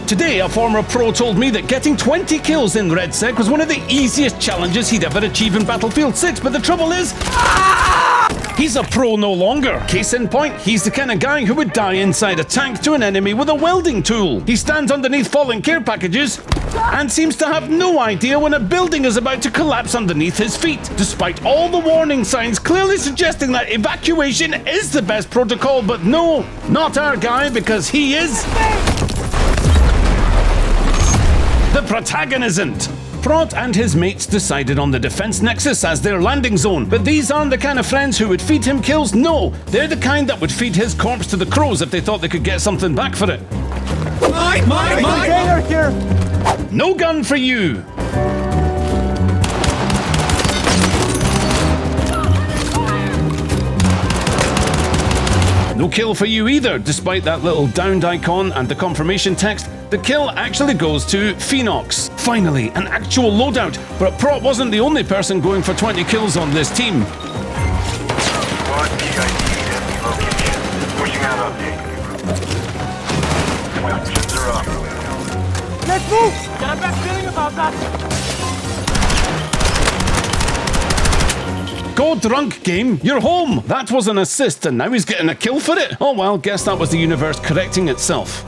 Today, a former pro told me that getting 20 kills in RedSec was one of the easiest challenges he'd ever achieve in Battlefield 6, but the trouble is... he's a pro no longer. Case in point, he's the kind of guy who would die inside a tank to an enemy with a welding tool. He stands underneath falling care packages and seems to have no idea when a building is about to collapse underneath his feet, despite all the warning signs clearly suggesting that evacuation is the best protocol. But no, not our guy, because he is... the Protagonisn't. Prot and his mates decided on the defense nexus as their landing zone, but these aren't the kind of friends who would feed him kills. No, they're the kind that would feed his corpse to the crows if they thought they could get something back for it. Container here. No gun for you. No kill for you either, despite that little downed icon and the confirmation text. The kill actually goes to Phoenox. Finally, an actual loadout, but Prot wasn't the only person going for 20 kills on this team. Squad PID enemy location. Pushing out update. Options are up. Let's move. Got a bad feeling about that. Go drunk, game. You're home. That was an assist, and now he's getting a kill for it. Oh well, guess that was the universe correcting itself.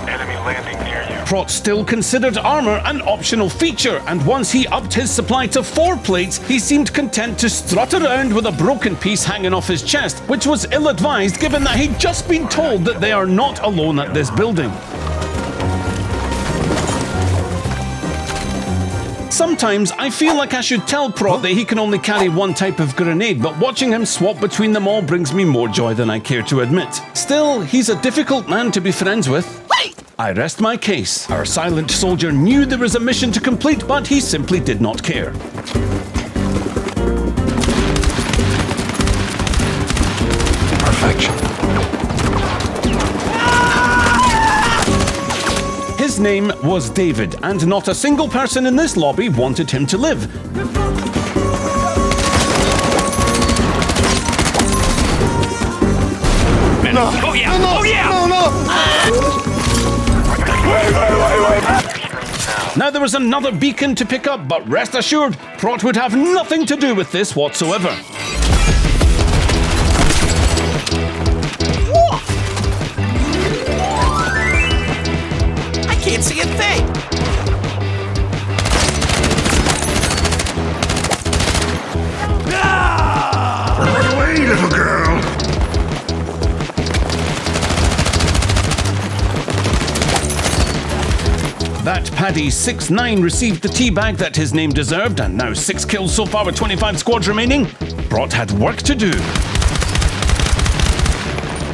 Enemy landing near you. Prot still considered armor an optional feature, and once he upped his supply to 4 plates, he seemed content to strut around with a broken piece hanging off his chest, which was ill-advised given that he'd just been told that they are not alone at this building. Sometimes I feel like I should tell Prot that he can only carry one type of grenade, but watching him swap between them all brings me more joy than I care to admit. Still, he's a difficult man to be friends with. I rest my case. Our silent soldier knew there was a mission to complete, but he simply did not care. Perfection. His name was David, and not a single person in this lobby wanted him to live. No. Oh yeah! No, Oh yeah! No. Now there was another beacon to pick up, but rest assured, Prot would have nothing to do with this whatsoever. I can't see a thing! Run away, little girl! That Paddy 6'9" received the teabag that his name deserved, and now 6 kills so far with 25 squads remaining. Prot had work to do.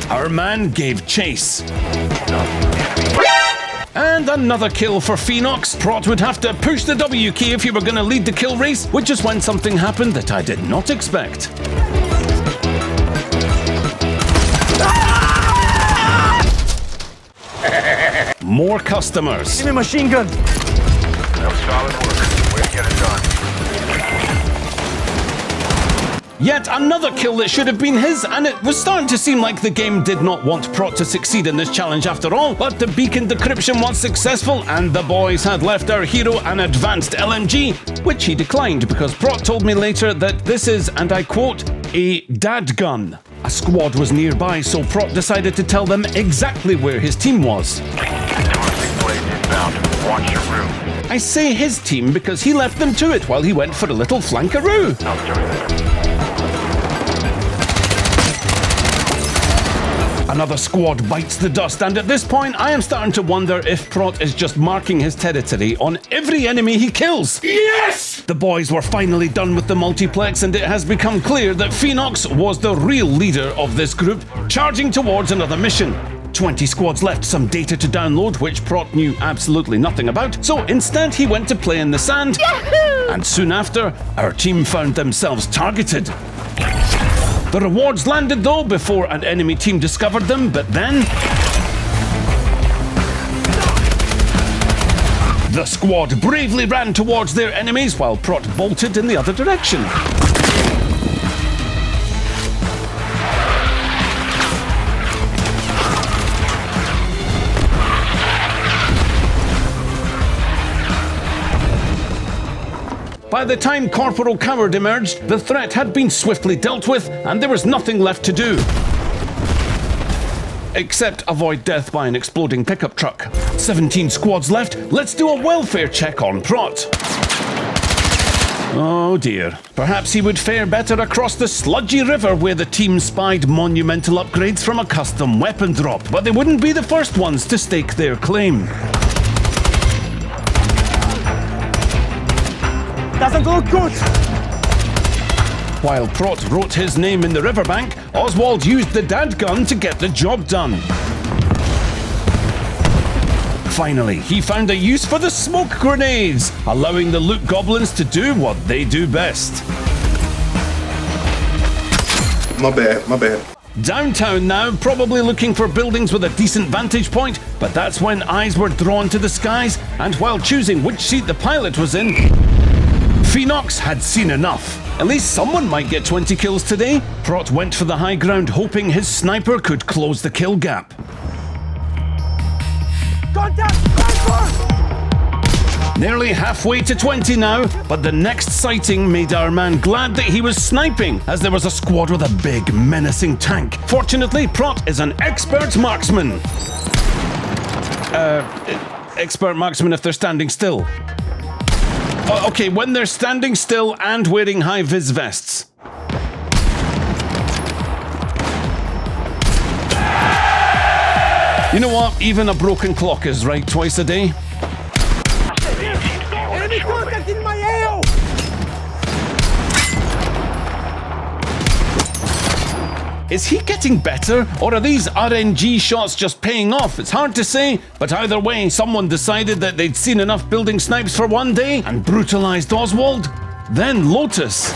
Our man gave chase. And another kill for Phoenox. Prot would have to push the W key if he were going to lead the kill race, which is when something happened that I did not expect. More customers. Give me a machine gun. That was solid work. Way to get it done. Yet another kill that should have been his, and it was starting to seem like the game did not want Prot to succeed in this challenge after all, but the beacon decryption was successful, and the boys had left our hero an advanced LMG, which he declined because Prot told me later that this is, and I quote, a dad gun. A squad was nearby, so Prot decided to tell them exactly where his team was. Blade inbound. Watch your room. I say his team because he left them to it while he went for a little flankaroo. Another squad bites the dust, and at this point I am starting to wonder if Prot is just marking his territory on every enemy he kills. Yes! The boys were finally done with the multiplex, and it has become clear that Phoenox was the real leader of this group, charging towards another mission. 20 squads left, some data to download, which Prot knew absolutely nothing about, so instead he went to play in the sand. Yahoo! And soon after, our team found themselves targeted. The rewards landed though before an enemy team discovered them, but then... the squad bravely ran towards their enemies while Prot bolted in the other direction. By the time Corporal Coward emerged, the threat had been swiftly dealt with, and there was nothing left to do. Except avoid death by an exploding pickup truck. 17 squads left. Let's do a welfare check on Prot. Oh dear. Perhaps he would fare better across the sludgy river where the team spied monumental upgrades from a custom weapon drop, but they wouldn't be the first ones to stake their claim. Doesn't look good. While Prot wrote his name in the riverbank, Oswald used the dadgun to get the job done. Finally, he found a use for the smoke grenades, allowing the loot goblins to do what they do best. My bad. Downtown now, probably looking for buildings with a decent vantage point, but that's when eyes were drawn to the skies, and while choosing which seat the pilot was in, Phoenox had seen enough. At least someone might get 20 kills today. Prot went for the high ground, hoping his sniper could close the kill gap. Contact! Sniper! Nearly halfway to 20 now, but the next sighting made our man glad that he was sniping, as there was a squad with a big, menacing tank. Fortunately, Prot is an expert marksman. Expert marksman if they're standing still. Okay, when they're standing still and wearing high-vis vests. You know what? Even a broken clock is right twice a day. Enemy contact in my AO! Is he getting better, or are these RNG shots just paying off? It's hard to say, but either way, someone decided that they'd seen enough building snipes for one day and brutalized Oswald. Then Lotus.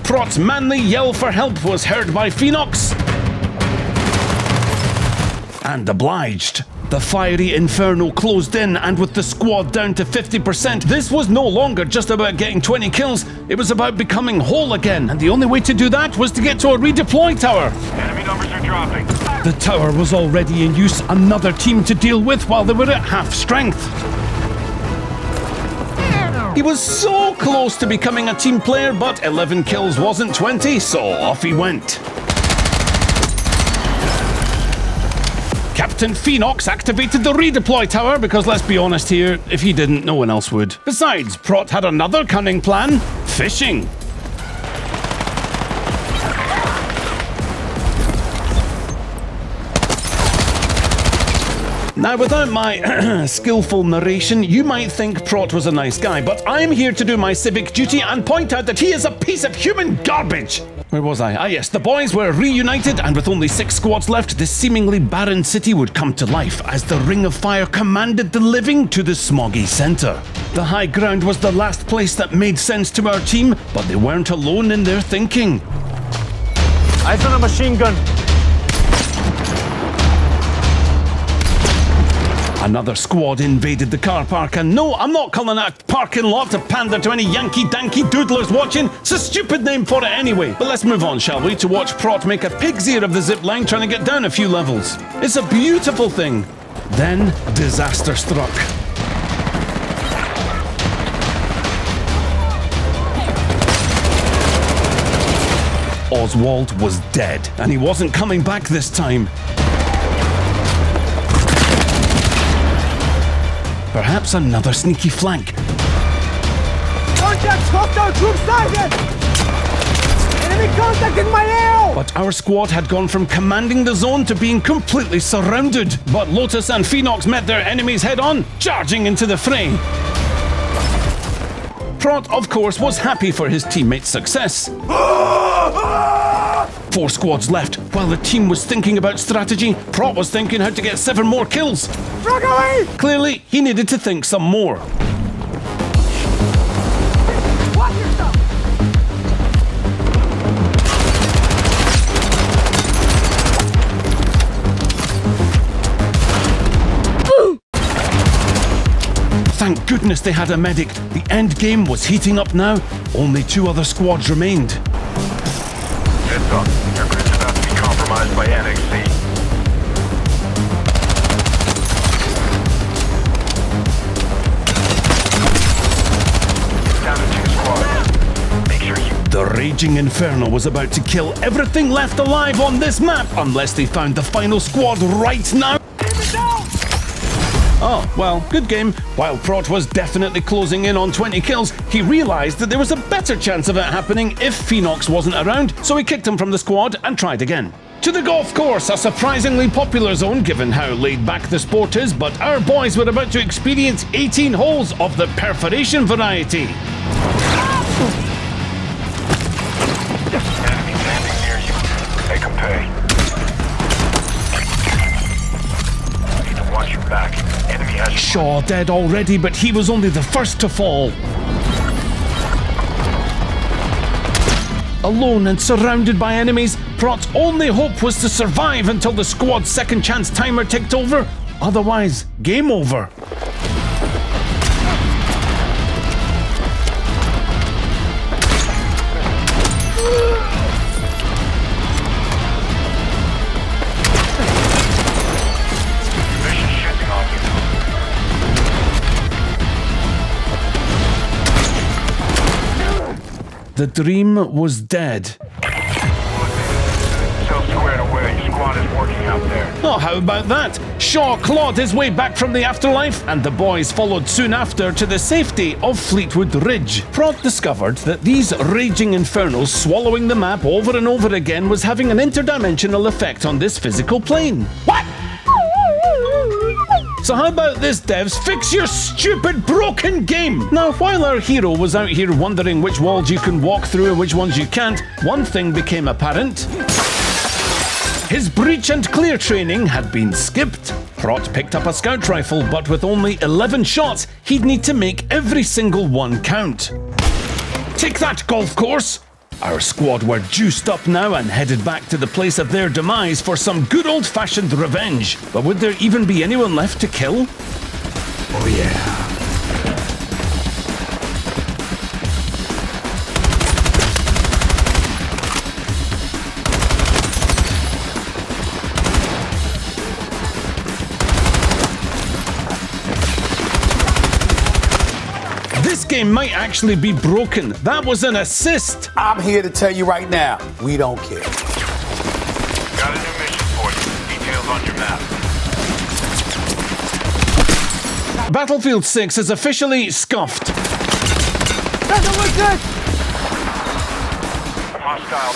Prot's manly yell for help was heard by Phoenox. And obliged. The fiery inferno closed in, and with the squad down to 50%, this was no longer just about getting 20 kills, it was about becoming whole again, and the only way to do that was to get to a redeploy tower. Enemy numbers are dropping. The tower was already in use, another team to deal with while they were at half strength. He was so close to becoming a team player, but 11 kills wasn't 20, so off he went. Captain Phoenox activated the redeploy tower because, let's be honest here, if he didn't, no one else would. Besides, Prot had another cunning plan: fishing. Now, without my skillful narration, you might think Prot was a nice guy, but I'm here to do my civic duty and point out that he is a piece of human garbage! Where was I? Ah yes, the boys were reunited, and with only 6 squads left, this seemingly barren city would come to life as the Ring of Fire commanded the living to the smoggy centre. The high ground was the last place that made sense to our team, but they weren't alone in their thinking. Eyes on a machine gun. Another squad invaded the car park, and no, I'm not calling it a parking lot to pander to any Yankee-danky doodlers watching. It's a stupid name for it anyway. But let's move on, shall we, to watch Prot make a pig's ear of the zip line trying to get down a few levels. It's a beautiful thing. Then, disaster struck. Oswald was dead, and he wasn't coming back this time. Perhaps another sneaky flank. Contact! Hostile troops sighted! Enemy contact in my AO! But our squad had gone from commanding the zone to being completely surrounded. But Lotus and Phoenox met their enemies head-on, charging into the fray. Prot, of course, was happy for his teammates' success. 4 squads left. While the team was thinking about strategy, Prot was thinking how to get 7 more kills. Run away! Clearly, he needed to think some more. Watch yourself! Thank goodness they had a medic. The end game was heating up now. Only 2 other squads remained. Heads up. Your group's about to be compromised. compromised by NXC. Down to 2 squads. Make sure you... The Raging Inferno was about to kill everything left alive on this map unless they found the final squad right now. Oh, well, good game. While Prot was definitely closing in on 20 kills, he realised that there was a better chance of it happening if Phoenox wasn't around, so he kicked him from the squad and tried again. To the golf course, a surprisingly popular zone given how laid back the sport is, but our boys were about to experience 18 holes of the perforation variety. Enemy standing near you. Make them pay. Need to watch your back. Enemy has... Shaw dead already, but he was only the first to fall. Alone and surrounded by enemies, Prot's only hope was to survive until the squad's second chance timer ticked over. Otherwise, game over. Mission shifting on you. The dream was dead. So squared away. Squad is working out there. Oh, how about that? Shaw clawed his way back from the afterlife, and the boys followed soon after to the safety of Fleetwood Ridge. Prot discovered that these raging infernos swallowing the map over and over again was having an interdimensional effect on this physical plane. What? So how about this, devs? Fix your stupid broken game! Now, while our hero was out here wondering which walls you can walk through and which ones you can't, one thing became apparent. His breach and clear training had been skipped. Prot picked up a scout rifle, but with only 11 shots, he'd need to make every single one count. Take that, golf course! Our squad were juiced up now and headed back to the place of their demise for some good old-fashioned revenge. But would there even be anyone left to kill? Oh yeah. This game might actually be broken. That was an assist. I'm here to tell you right now, we don't care. Got a new mission for you. Details on your map. Battlefield 6 is officially scuffed. Doesn't look good! Hostile.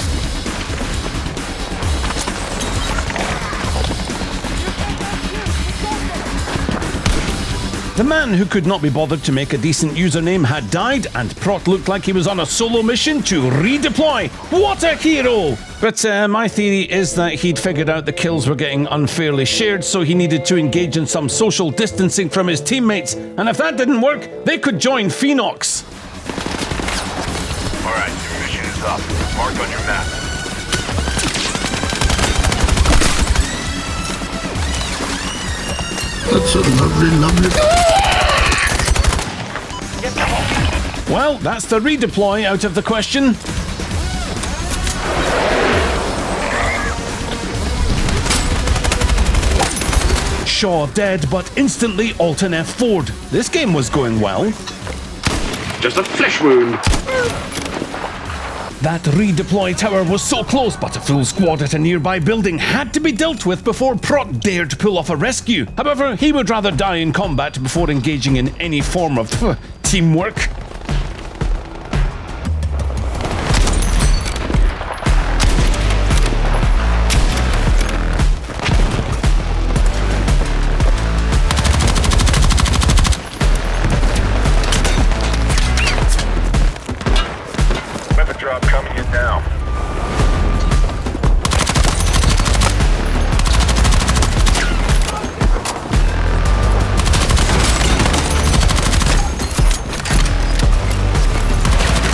The man who could not be bothered to make a decent username had died, and Prot looked like he was on a solo mission to redeploy. What a hero! But my theory is that he'd figured out the kills were getting unfairly shared, so he needed to engage in some social distancing from his teammates. And if that didn't work, they could join Phoenox. Alright, your mission is up. Marked on your map. That's a lovely, lovely... Well, that's the redeploy out of the question. Shaw dead, but instantly Alt and F4'd. This game was going well. Just a flesh wound. That redeploy tower was so close, but a full squad at a nearby building had to be dealt with before Prot dared pull off a rescue. However, he would rather die in combat before engaging in any form of teamwork. Weapon drop coming in now.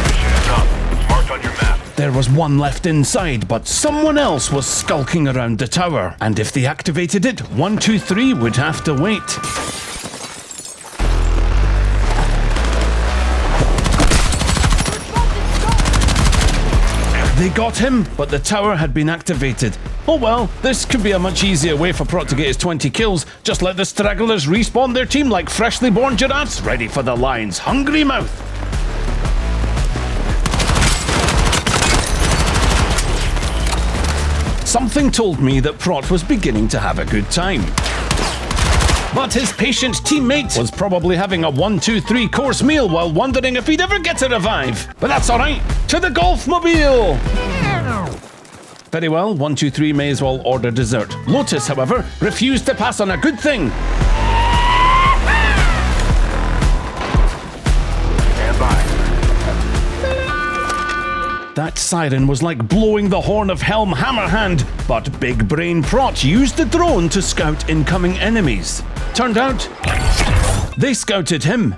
Mission is up. Marked on your map. There was one left inside, but someone else was skulking around the tower. And if they activated it, 123 would have to wait. They got him, but the tower had been activated. Oh well, this could be a much easier way for Prot to get his 20 kills. Just let the stragglers respawn their team like freshly born giraffes, ready for the lion's hungry mouth. Something told me that Prot was beginning to have a good time. But his patient teammate was probably having a 1-2-3 course meal while wondering if he'd ever get a revive. But that's alright, to the golf-mobile! Very well, 1-2-3 may as well order dessert. Lotus, however, refused to pass on a good thing. Stand by. That siren was like blowing the horn of Helm Hammerhand, but Big Brain Prot used the drone to scout incoming enemies. Turned out, they scouted him.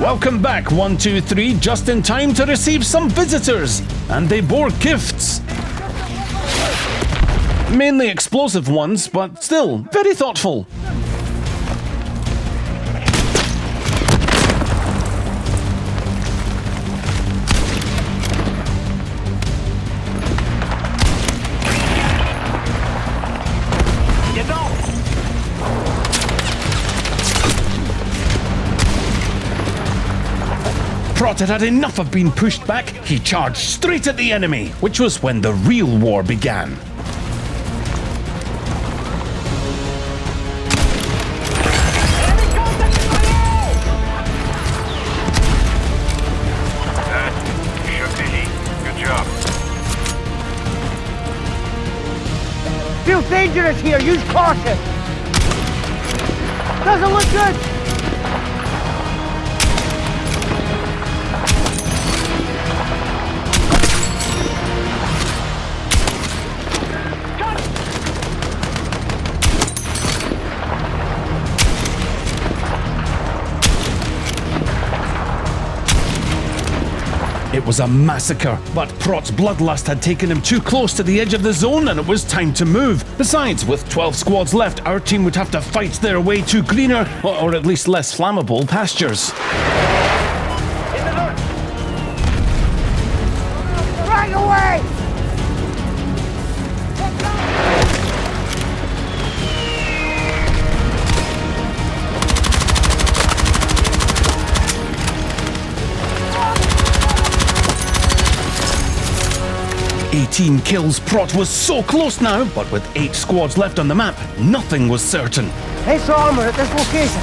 Welcome back, 1-2-3, just in time to receive some visitors, and they bore gifts. Mainly explosive ones, but still, very thoughtful. Prot had had enough of being pushed back. He charged straight at the enemy, which was when the real war began. Shook the heat. Good job. Feels dangerous here. Use caution. Doesn't look good. It was a massacre, but Prot's bloodlust had taken him too close to the edge of the zone and it was time to move. Besides, with 12 squads left, our team would have to fight their way to greener, or at least less flammable, pastures. Right away! 18 kills. Prot was so close now, but with 8 squads left on the map, nothing was certain. Ace armor at this location.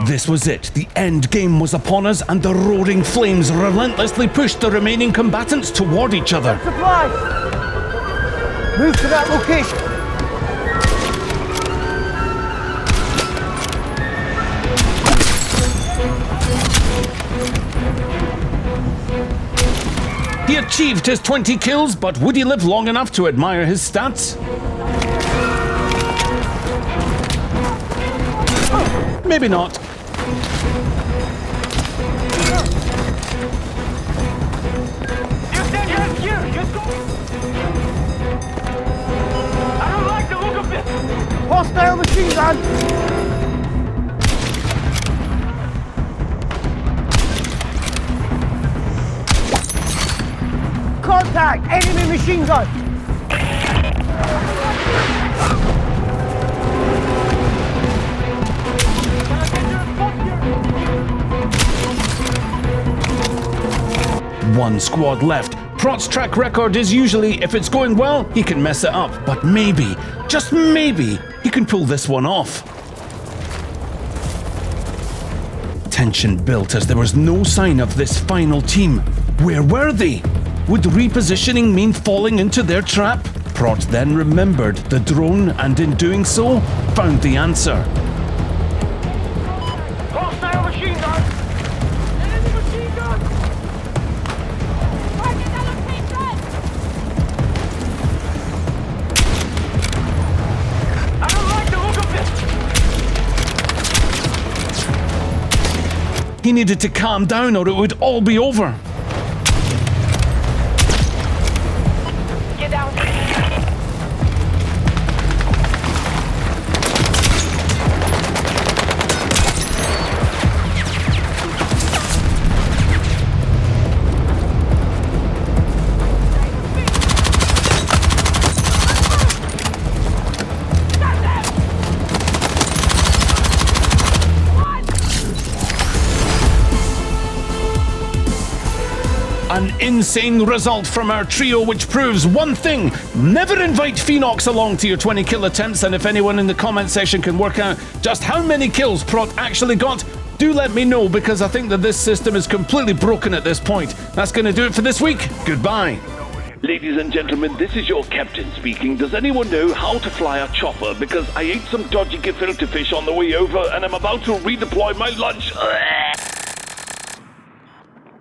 This was it. The end game was upon us, and the roaring flames relentlessly pushed the remaining combatants toward each other. Supplies! Move to that location. He achieved his 20 kills, but would he live long enough to admire his stats? Maybe not. Hostile machine gun! Contact! Enemy machine gun! One squad left. Prot's track record is usually, if it's going well, he can mess it up. But maybe, just maybe, he can pull this one off. Tension built as there was no sign of this final team. Where were they? Would repositioning mean falling into their trap? Prot then remembered the drone and in doing so, found the answer. Hostile machine gun! Enemy machine gun! I don't like the look of this! He needed to calm down or it would all be over. An insane result from our trio, which proves one thing: never invite Phoenox along to your 20 kill attempts. And if anyone in the comment section can work out just how many kills Prot actually got, do let me know, because I think that this system is completely broken at this point. That's going to do it for this week. Goodbye. Ladies and gentlemen, this is your captain speaking. Does anyone know how to fly a chopper? Because I ate some dodgy gefilte fish on the way over and I'm about to redeploy my lunch.